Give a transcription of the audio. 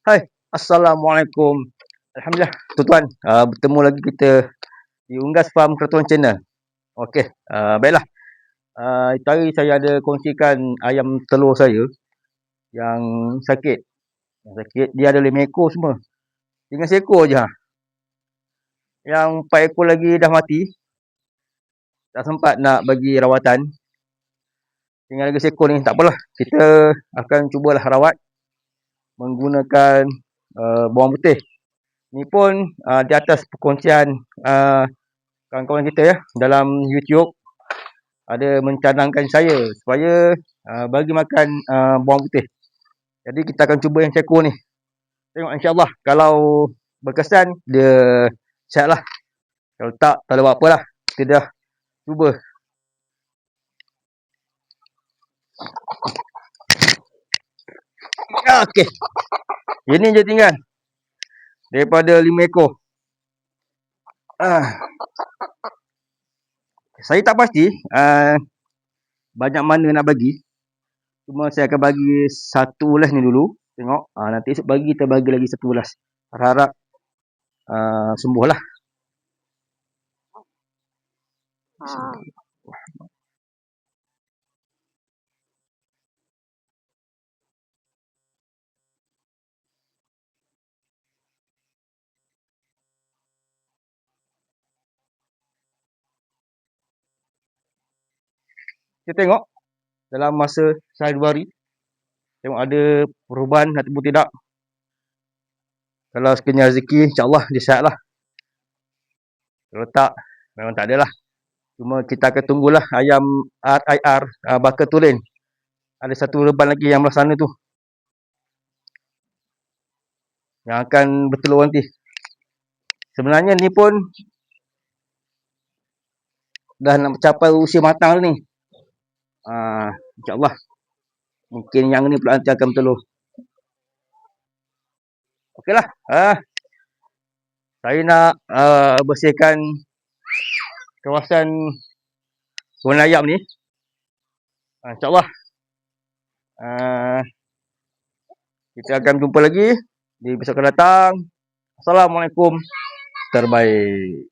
Hai, Assalamualaikum. Alhamdulillah, tuan-tuan, bertemu lagi kita di Unggas Farm Kerutuan Channel. Okey, baiklah. Tadi saya ada kongsikan ayam telur saya yang sakit. Dia ada 5 ekor semua. Tinggal seekor je. Yang 4 ekor lagi dah mati. Tak sempat nak bagi rawatan. Tinggal lagi seekor ni, tak apalah. Kita akan cubalah rawat menggunakan bawang putih. Ni pun di atas perkongsian kawan-kawan kita ya dalam YouTube ada mencadangkan saya supaya bagi makan bawang putih. Jadi kita akan cuba yang seekor ni. Tengok insya-Allah kalau berkesan dia sihatlah. Kalau tak ada buat apalah. Kita dah cuba. Okey. Ini je tinggal. Daripada 5 ekor. Saya tak pasti banyak mana nak bagi. Cuma saya akan bagi satu ulas ni dulu. Tengok. Nanti esok pagi kita bagi lagi satu ulas. Harap-harap sembuhlah. Kita tengok dalam masa sehari 2 hari. Tengok ada perubahan ataupun tidak. Kalau sekiranya rezeki, insya-Allah dia sihatlah. Kalau tak, memang tak adalah. Cuma kita akan tunggulah ayam RIR bakal turin. Ada satu reban lagi yang belah sana tu. Yang akan bertelur nanti. Sebenarnya ni pun dah nak mencapai usia matang ni. InsyaAllah. Mungkin yang ni pula nanti akan bertelur. Okeylah. Saya nak bersihkan kawasan kebun ayam ni. InsyaAllah. Kita akan jumpa lagi di episod akan datang. Assalamualaikum. Terbaik.